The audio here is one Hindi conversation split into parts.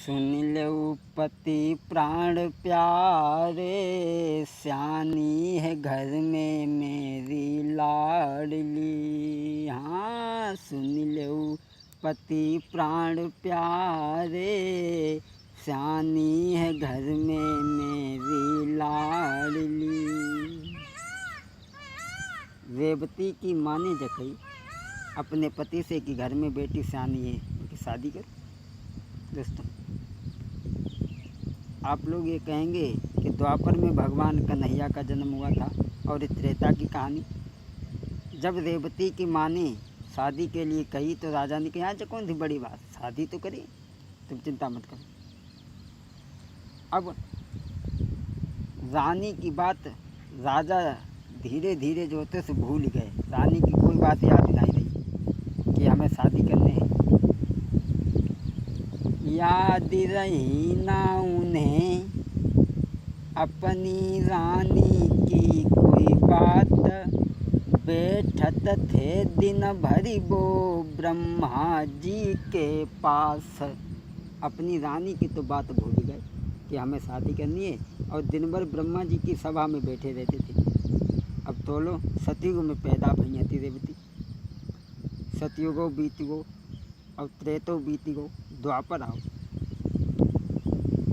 सुन लो पति प्राण प्यारे, स्यानी है घर में मेरी लाडली। हाँ, सुन लो पति प्राण प्यारे, स्यानी है घर में मेरी लाडली। रेवती की माँ ने जकई अपने पति से कि घर में बेटी स्यानी है कि शादी करो। दोस्तों, आप लोग ये कहेंगे कि द्वापर में भगवान कन्हैया का जन्म हुआ था और त्रेता की कहानी। जब रेवती की माँ ने शादी के लिए कही तो राजा ने कहा, आज कौन सी बड़ी बात, शादी तो करी, तुम चिंता मत करो। अब रानी की बात राजा धीरे धीरे जो होते से भूल गए। रानी की कोई बात याद नहीं रही कि हमें शादी करने है। याद रही ना उन्हें अपनी रानी की कोई बात, बैठत थे दिन भरी वो ब्रह्मा जी के पास। अपनी रानी की तो बात भूल गए कि हमें शादी करनी है और दिन भर ब्रह्मा जी की सभा में बैठे रहते थे। अब तो लो सतयुग में पैदा भई थी रेवती। सतयुगो बीत गो और त्रेतो बीत गो, द्वापर आओ।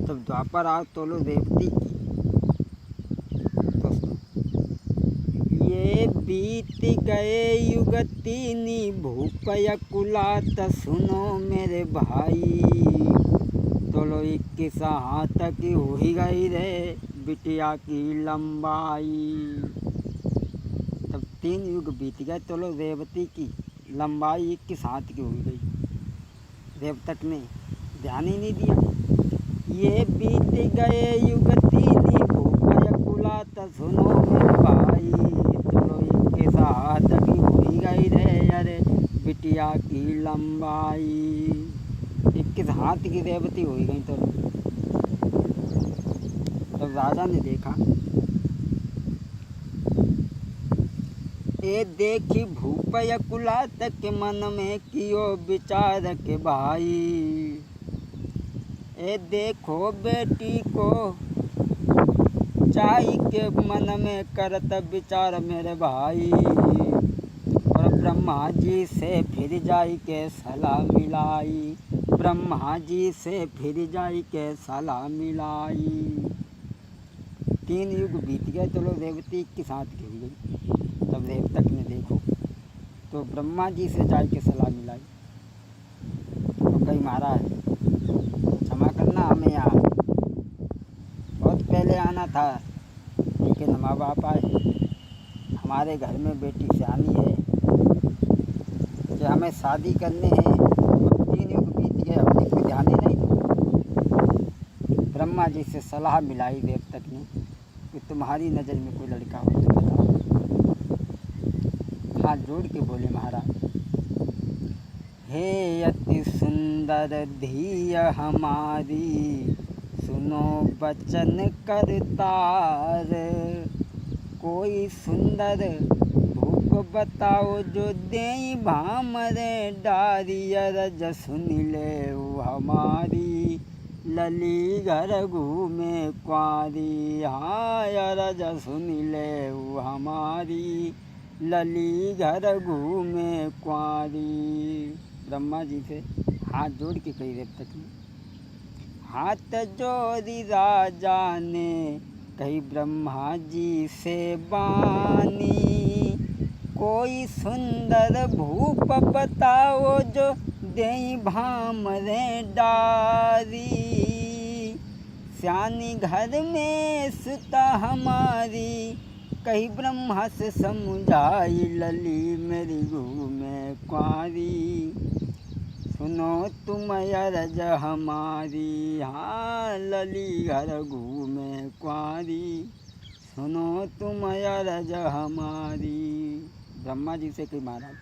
तब द्वापर आओ तो लो रेवती की। दोस्तों, ये बीत गए युग तीनी भूपय कुलात, सुनो मेरे भाई। तो लो 21 हाथ की हुई गई रे बिटिया की लंबाई। तब 3 युग बीत गए तो लो रेवती की लंबाई 21 हाथ की हुई गई। रेवतक ने ध्यान ही नहीं दिया। ये बीत गए युग तीनी भूपय कुलात, सुनो मेरे भाई। चलो 21 हाथ की हुई गई रे अरे बिटिया की लंबाई। 21 हाथ की रेवती हुई गई। तो जब राजा ने देखा, ए देखी भूपय कुलात के मन में कियो विचार के भाई। ए देखो बेटी को चाई के मन में करत विचार मेरे भाई। और ब्रह्मा जी से फिर जाई के सलाह मिलाई। ब्रह्मा जी से फिर जाई के सलाह मिलाई। 3 युग बीत गए तो लो रेवती की साथ गिर गई। तब रेवतक ने देखो तो ब्रह्मा जी से जाई के सलाह मिलाई। तो कई महाराज क्षमा करना, हमें यहाँ बहुत पहले आना था, लेकिन माँ बाप आए, हमारे घर में बेटी स्यानी है कि हमें शादी करने हैं। 3 युग बीत गए, हमने कोई ध्यान ही नहीं दिया। ब्रह्मा जी से सलाह मिलाई देवतक ने कि तुम्हारी नज़र में कोई लड़का हो तो बताओ। हाथ जोड़ के बोले महाराज, हे अति सुंदर धिय हमारी, सुनो बचन करतार। कोई सुंदर भूप बताओ जो देई भामरे डारी। अरज सुन ले हमारी, लली घर घूमे क्वारी। हाँ, अरज सुन ले हमारी, लली घर घूमे क्वारी। ब्रह्मा जी से हाथ जोड़ के कही रेवतक ने। हाथ जोड़ी राजा ने कही ब्रह्मा जी से बानी। कोई सुंदर भूप बताओ जो देई भामरे डारी। स्यानी घर में सुता हमारी, कही ब्रह्मा से समझाई। लली मेरी घूमे क्वारी, सुनो तुम अरज हमारी। हाँ, लली घर घूमे क्वारी, सुनो तुम अरज हमारी। ब्रह्मा जी से कही महाराज,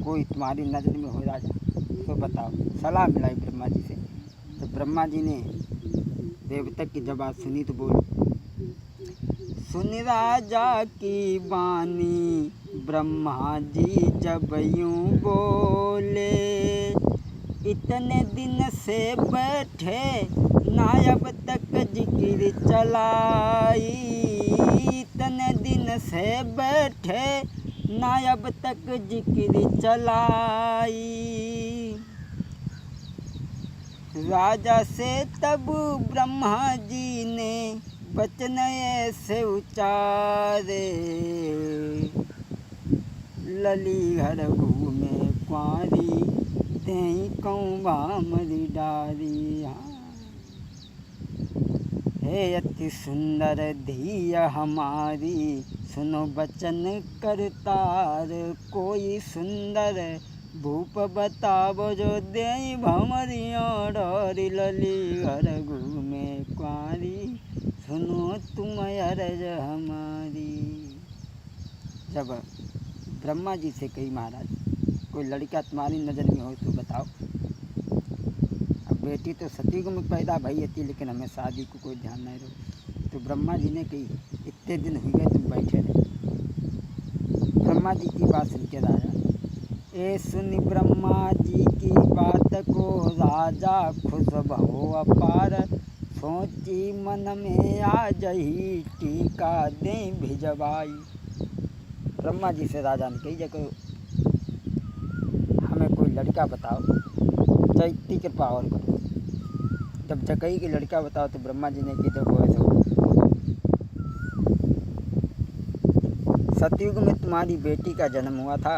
कोई तुम्हारी नज़र में हो राजा तो बताओ। सलाह मिलाई ब्रह्मा जी से। तो ब्रह्मा जी ने देवतक की जबात सुनी तो बोली, सुन राजा की बानी। ब्रह्मा जी जब यूं बोले, इतने दिन से बैठे ना अब तक जिक्र चलाई। इतने दिन से बैठे ना अब तक जिक्र चलाई। राजा से तब ब्रह्मा जी ने वचन ऐसे उचारे। लली घर घूमे कुंवारी तेई कहूँ भामरी डारी। हे अति सुंदर धिया हमारी सुनो बचन करतार। कोई सुंदर भूप बतावो जो देई भमरिया डारी। लली घर घूमे कुंवारी सुनो तुम अरज हमारी। जब ब्रह्मा जी से कही महाराज कोई लड़का तुम्हारी नज़र में हो तो बताओ। अब बेटी तो सतयुग में पैदा भई थी लेकिन हमें शादी को कोई ध्यान नहीं रहो। तो ब्रह्मा जी ने कही इतने दिन हो गए तुम बैठे रहे। ब्रह्मा जी की बात सुन के राजा ए सुनी ब्रह्मा जी की बात को राजा खुश भहो अपार। सोची मन में आ जही टीका दे भिजवाई। ब्रह्मा जी से राजा ने कही जको हमें कोई लड़का बताओ चाहे इतनी कृपा और करो। जब जकई की लड़का बताओ तो ब्रह्मा जी ने की देखो ऐसे सतयुग में तुम्हारी बेटी का जन्म हुआ था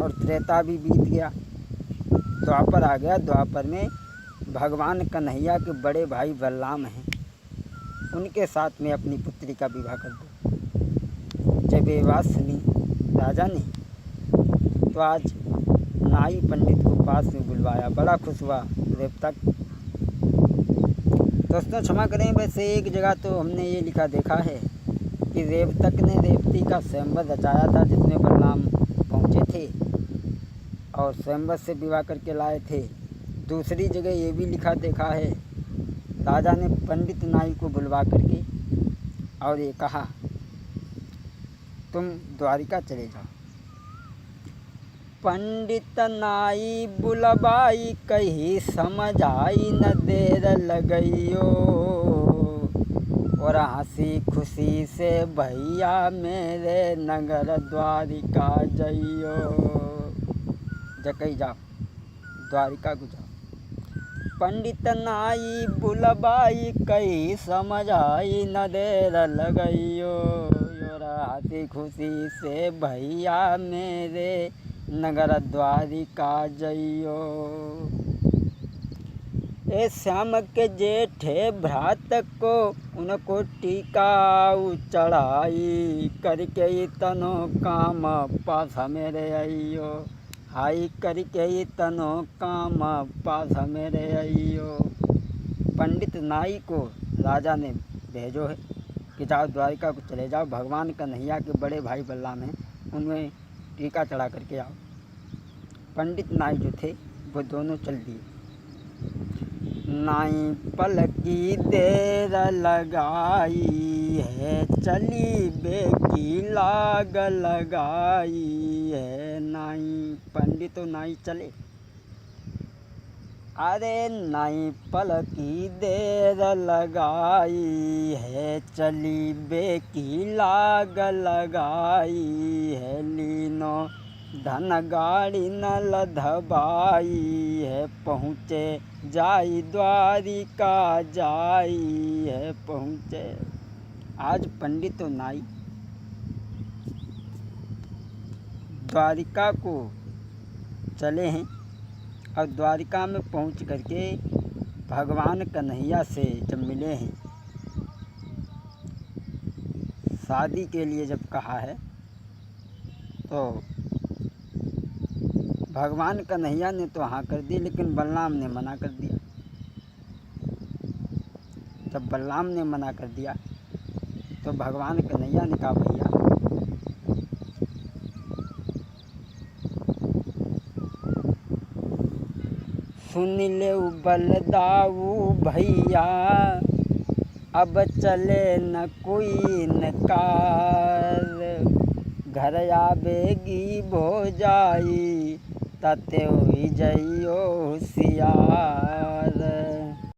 और त्रेता भी बीत गया। द्वापर आ गया। द्वापर में भगवान कन्हैया के बड़े भाई बलराम हैं, उनके साथ में अपनी पुत्री का विवाह कर दो। जब ये बात सुनी राजा ने तो आज नाई पंडित को पास में बुलवाया। बड़ा खुश हुआ देवता। दोस्तों क्षमा करें, वैसे एक जगह तो हमने ये लिखा देखा है कि देवतक ने रेवती का स्वयंवर रचाया था जिसमें बलराम पहुँचे थे और स्वयंवर से विवाह करके लाए थे। दूसरी जगह ये भी लिखा देखा है राजा ने पंडित नाई को बुलवा करके और ये कहा तुम द्वारिका चले जाओ। पंडित नाई बुलवाई कही समझ आई न देर लगइयो। और हंसी खुशी से भैया मेरे नगर द्वारिका जइयो। जकई जाओ द्वारिका को जाओ। पंडित नाई बुलवाई कही समझ आई न देर लगइयो। हंसी खुशी से भैया मेरे नगर द्वारिका जइयो। ए श्याम के जेठे भ्रात को उनको टीका चढ़ाई करके तनो काम पास मेरे आइयो। हाई करके तनो काम पास मेरे आइयो। पंडित नाई को राजा ने भेजो है कि जाओ द्वारिका को चले जाओ। भगवान कन्हैया के बड़े भाई बलराम हैं, उनमें टीका चढ़ा करके आओ। पंडित नाई जो थे वो दोनों चल दिए। नाई पलकी देर लगाई है चली बेकी लाग लगाई है। नाई पंडित तो नाई चले। अरे नाई पलकी देर लगाई है चली बेकी लाग लगाई है। लीनो धन गाड़ी न लधबाई है पहुँचे जाई द्वारिका जाई है पहुँचे। आज पंडित तो नाई द्वारिका को चले हैं और द्वारिका में पहुँच करके भगवान कन्हैया से जब मिले हैं, शादी के लिए जब कहा है तो भगवान कन्हैया ने तो हाँ कर दी लेकिन बलराम ने मना कर दिया। जब बलराम ने मना कर दिया तो भगवान कन्हैया ने कहा भैया सुन ले बलदाऊ भैया अब चले न कोई इनकार। घर आवेगी भो जाई तते हुई जइयो होशियार।